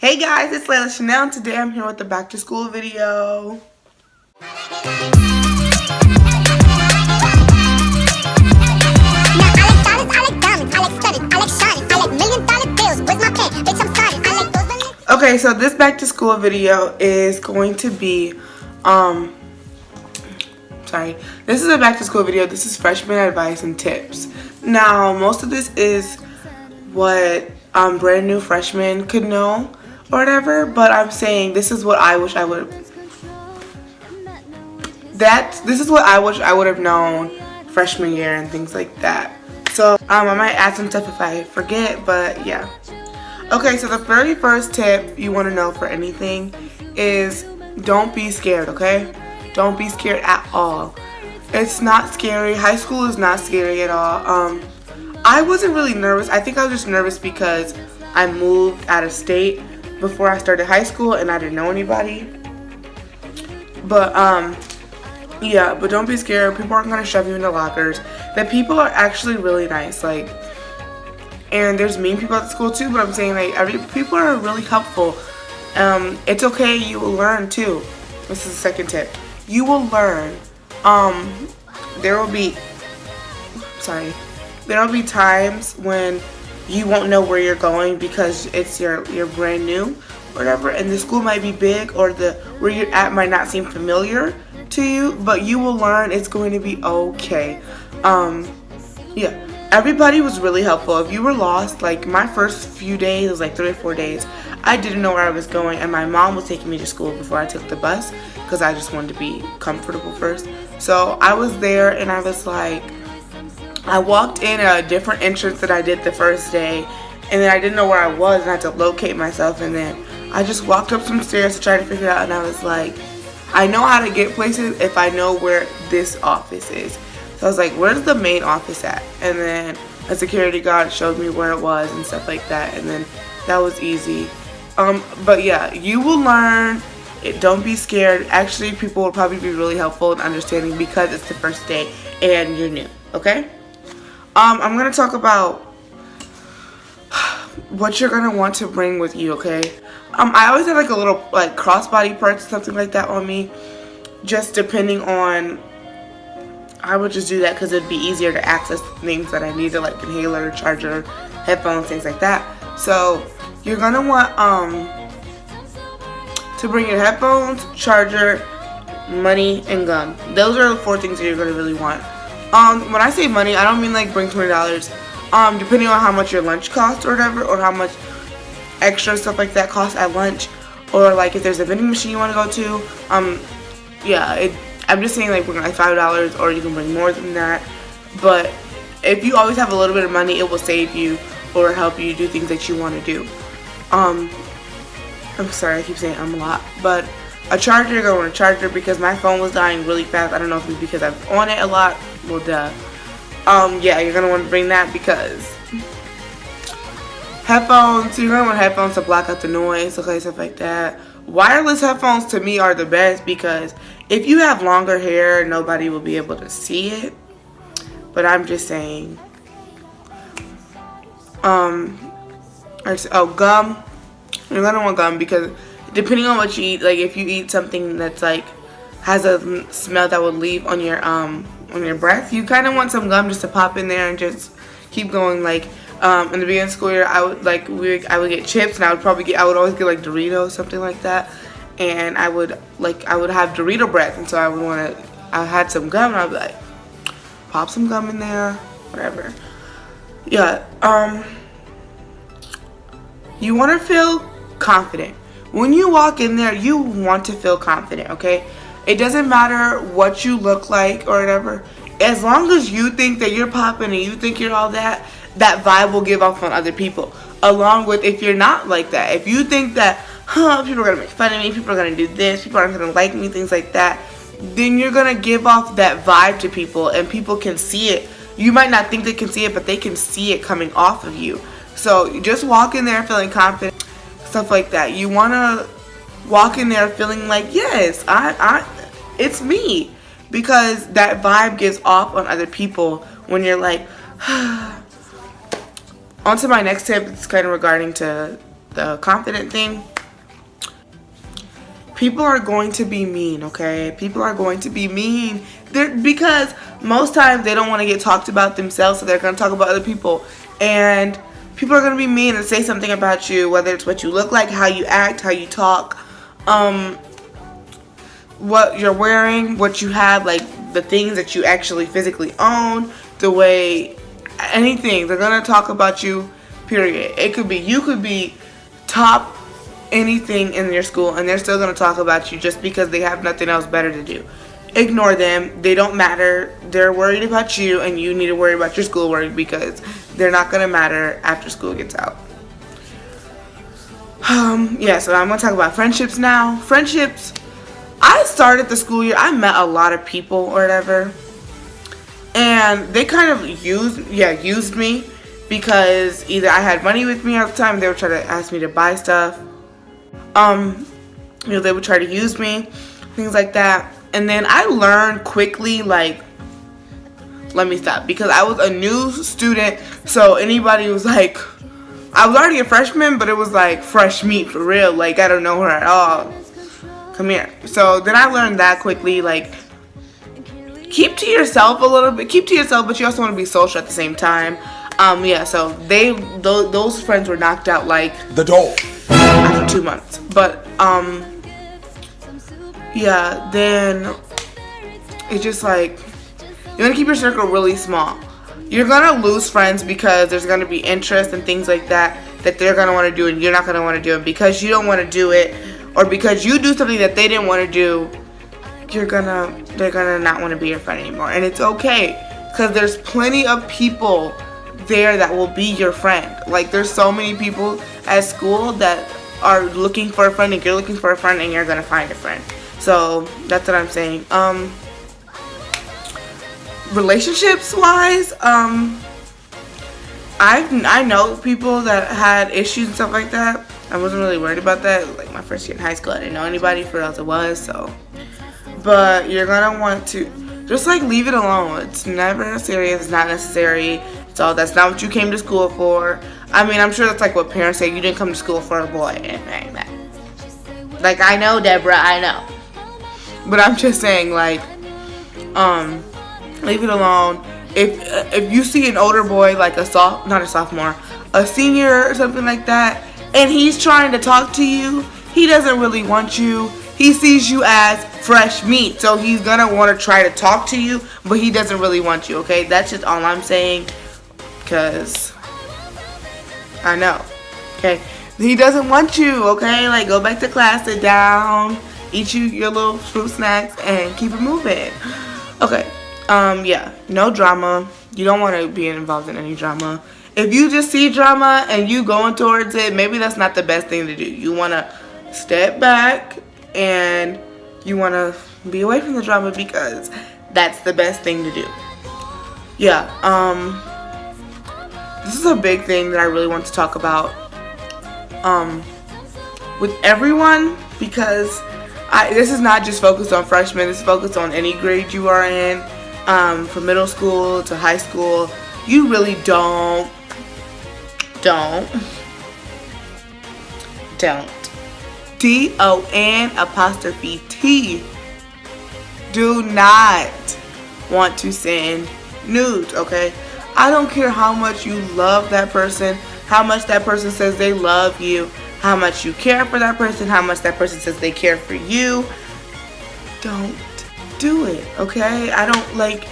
Hey guys, it's Layla Chanel, and today I'm here with the back to school video. Okay, so this back to school video is going to be, this is a back to school video. This is freshman advice and tips. Now, most of this is what brand new freshmen could know or whatever, but I'm saying this is what I wish I would have known freshman year and things like that. So I might add some stuff if I forget, but yeah. Okay, so the very first tip you want to know for anything is don't be scared, okay? Don't be scared at all. It's not scary. High school is not scary at all. I wasn't really nervous. I think I was just nervous because I moved out of state before I started high school and I didn't know anybody. But yeah, but don't be scared. People aren't gonna shove you into lockers. The people are actually really nice, like, and there's mean people at the school too, but I'm saying like people are really helpful. It's okay, you will learn too. This is the second tip. You will learn. There will be times when you won't know where you're going because it's you're brand new or whatever, and the school might be big or where you're at might not seem familiar to you, but you will learn. It's going to be okay. Yeah, everybody was really helpful. If you were lost, like my first few days, it was like 3 or 4 days, I didn't know where I was going, and my mom was taking me to school before I took the bus because I just wanted to be comfortable first. So I was there, and I was like, I walked in a different entrance than I did the first day, and then I didn't know where I was, and I had to locate myself, and then I just walked up some stairs to try to figure it out, and I was like, I know how to get places if I know where this office is. So I was like, where's the main office at? And then a security guard showed me where it was and stuff like that, and then that was easy. But yeah, you will learn. Don't be scared. Actually, people will probably be really helpful and understanding because it's the first day and you're new, okay? I'm going to talk about what you're going to want to bring with you, okay? I always have like a little like crossbody purse, something like that on me, just depending on, I would just do that because it'd be easier to access things that I need, to like inhaler, charger, headphones, things like that. So you're going to want to bring your headphones, charger, money, and gum. Those are the 4 things that you're going to really want. When I say money, I don't mean like bring $20. Depending on how much your lunch costs or whatever, or how much extra stuff like that costs at lunch, or like if there's a vending machine you want to go to, yeah, I'm just saying like bring like $5, or you can bring more than that. But if you always have a little bit of money, it will save you or help you do things that you want to do. I'm sorry, I keep saying a lot, but a charger, you're going to charger because my phone was dying really fast. I don't know if it's because I'm on it a lot. Well, duh. Yeah, you're going to want to bring that because headphones, you're going to want headphones to block out the noise, okay, stuff like that. Wireless headphones to me are the best because if you have longer hair, nobody will be able to see it. But I'm just saying. Gum. You're going to want gum because depending on what you eat, like if you eat something that's like has a smell that will leave on your breath, you kind of want some gum just to pop in there and just keep going. Like in the beginning of school year, I would get chips, and I would always get like Doritos, something like that, and I would have Dorito breath, and so I had some gum, and I'd be like, pop some gum in there, whatever. Yeah. You want to feel confident. When you walk in there, you want to feel confident, okay? It doesn't matter what you look like or whatever. As long as you think that you're popping and you think you're all that, that vibe will give off on other people. Along with if you're not like that. If you think that, people are going to make fun of me, people are going to do this, people aren't going to like me, things like that, then you're going to give off that vibe to people and people can see it. You might not think they can see it, but they can see it coming off of you. So just walk in there feeling confident, stuff like that. You want to walk in there feeling like, yes, it's me, because that vibe gives off on other people when you're like, on to my next tip. It's kind of regarding to the confident thing. People are going to be mean, okay? People are going to be mean. Because most times they don't want to get talked about themselves, so they're going to talk about other people. And people are going to be mean and say something about you, whether it's what you look like, how you act, how you talk, what you're wearing, what you have, like the things that you actually physically own, the way, anything. They're going to talk about you, period. You could be top anything in your school and they're still going to talk about you just because they have nothing else better to do. Ignore them. They don't matter. They're worried about you, and you need to worry about your schoolwork because they're not going to matter after school gets out. So I'm going to talk about friendships now. Friendships, I started the school year, I met a lot of people or whatever, and they kind of used me because either I had money with me at the time, they would try to ask me to buy stuff. They would try to use me, things like that. And then I learned quickly, like, let me stop, because I was a new student, so anybody was like, I was already a freshman, but it was like fresh meat for real, like I don't know her at all, come here. So then I learned that quickly, like, keep to yourself a little bit, but you also want to be social at the same time. So those friends were knocked out like the doll after 2 months. But then it's just like you want to keep your circle really small. You're gonna lose friends because there's gonna be interest and things like that they're gonna want to do and you're not gonna want to do it because you don't want to do it, or because you do something that they didn't want to do. They're gonna not want to be your friend anymore, and it's okay because there's plenty of people there that will be your friend. Like, there's so many people at school that are looking for a friend, and you're looking for a friend, and you're gonna find a friend. So that's what I'm saying. Relationships wise, I know people that had issues and stuff like that. I wasn't really worried about that. Like, my first year in high school, I didn't know anybody for else it was, so. But you're gonna want to just like leave it alone. It's never serious, it's not necessary. So that's not what you came to school for. I mean, I'm sure that's like what parents say, you didn't come to school for a boy. And like, I know, Deborah, I know. But I'm just saying, like, leave it alone. If you see an older boy, like a senior or something like that, and he's trying to talk to you, he doesn't really want you. He sees you as fresh meat, so he's gonna want to try to talk to you, but he doesn't really want you, okay? That's just all I'm saying, because I know, okay? He doesn't want you, okay? Like, go back to class, sit down, eat your little fruit snacks, and keep it moving. Okay, no drama. You don't want to be involved in any drama. If you just see drama and you going towards it, maybe that's not the best thing to do. You want to step back and you want to be away from the drama because that's the best thing to do. This is a big thing that I really want to talk about with everyone, because this is not just focused on freshmen. This is focused on any grade you are in, from middle school to high school. You really don't DON''T do not want to send nudes, okay? I don't care how much you love that person, how much that person says they love you, how much you care for that person, how much that person says they care for you. Don't do it, okay? I don't like.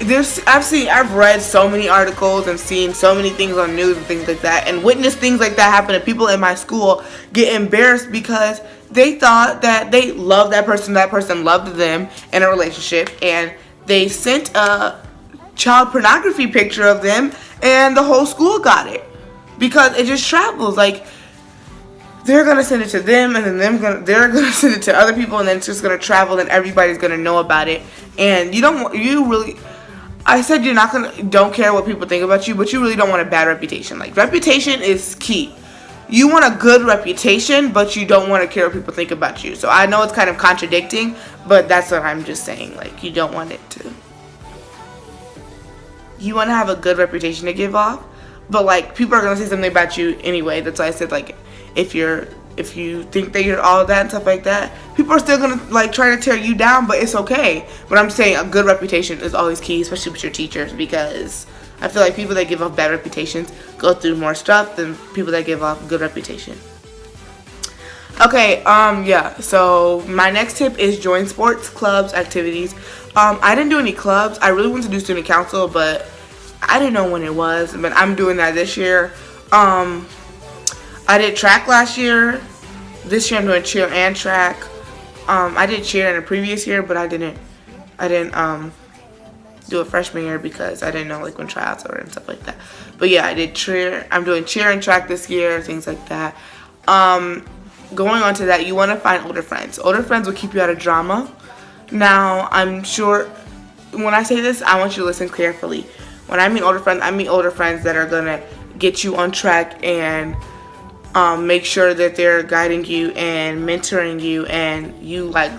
I've read so many articles and seen so many things on news and things like that, and witnessed things like that happen to people in my school get embarrassed because they thought that they loved that person loved them in a relationship, and they sent a child pornography picture of them, and the whole school got it because it just travels. Like, they're gonna send it to them, and then they're gonna send it to other people, and then it's just gonna travel, and everybody's gonna know about it. And I said don't care what people think about you, but you really don't want a bad reputation. Like, reputation is key. You want a good reputation, but you don't want to care what people think about you. So I know it's kind of contradicting, but that's what I'm just saying. Like, you don't want it to. You want to have a good reputation to give off, but like people are gonna say something about you anyway. That's why I said like if you think that you're all that and stuff like that, people are still gonna like try to tear you down, but it's okay. But I'm saying a good reputation is always key, especially with your teachers, because I feel like people that give off bad reputations go through more stuff than people that give off good reputation. Okay, yeah, so my next tip is join sports, clubs, activities. I didn't do any clubs. I really wanted to do student council, but I didn't know when it was, but I'm doing that this year. I did track last year. This year I'm doing cheer and track. I did cheer in the previous year, but I didn't do a freshman year because I didn't know like when tryouts were and stuff like that. But yeah, I did cheer. I'm doing cheer and track this year, things like that. Going on to that, you want to find older friends. Older friends will keep you out of drama. Now, I'm sure when I say this, I want you to listen carefully. When I mean older friends that are going to get you on track and make sure that they're guiding you and mentoring you and you like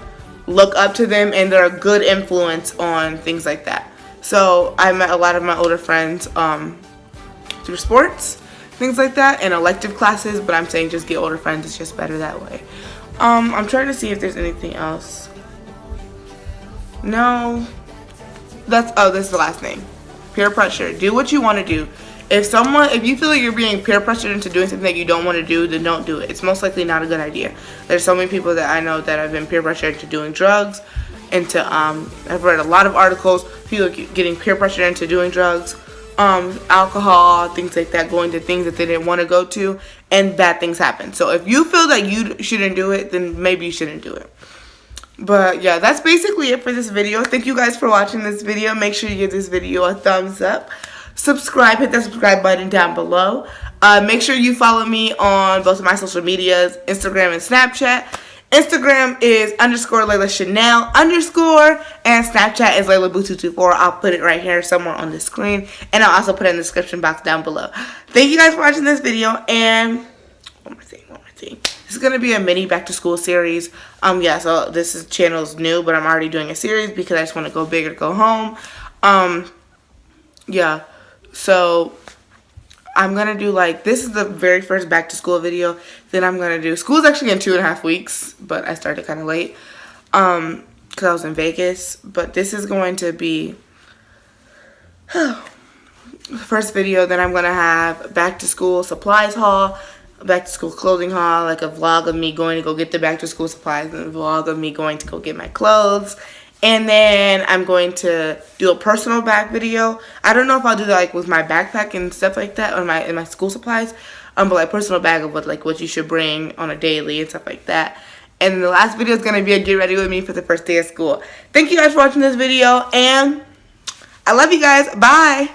look up to them and they're a good influence on things like that. So I met a lot of my older friends through sports, things like that, and elective classes, but I'm saying just get older friends. It's just better that way. I'm trying to see if there's anything else. No. This is the last thing. Peer pressure. Do what you want to do. If you feel like you're being peer pressured into doing something that you don't want to do, then don't do it. It's most likely not a good idea. There's so many people that I know that have been peer pressured into doing drugs, I've read a lot of articles, people getting peer pressured into doing drugs, alcohol, things like that, going to things that they didn't want to go to, and bad things happen. So if you feel that you shouldn't do it, then maybe you shouldn't do it. But yeah, that's basically it for this video. Thank you guys for watching this video. Make sure you give this video a thumbs up. Subscribe, hit that subscribe button down below. Make sure you follow me on both of my social medias, Instagram and Snapchat. Instagram is _Layla Chanel _ and Snapchat is Layla Boo 224. I'll put it right here somewhere on the screen, and I'll also put it in the description box down below. Thank you guys for watching this video, and one more thing. This is gonna be a mini back to school series. Yeah, so channel's new, but I'm already doing a series because I just want to go big or go home. Yeah, so I'm gonna do this is the very first back to school video. Then I'm gonna do school's actually in 2.5 weeks, but I started kind of late because I was in Vegas. But this is going to be the first video. Then I'm gonna have back to school supplies haul, back to school clothing haul, like a vlog of me going to go get the back to school supplies, and a vlog of me going to go get my clothes. And then I'm going to do a personal bag video. I don't know if I'll do that with my backpack and stuff like that, or my school supplies. But personal bag of what you should bring on a daily and stuff like that. And the last video is gonna be a get ready with me for the first day of school. Thank you guys for watching this video, and I love you guys. Bye.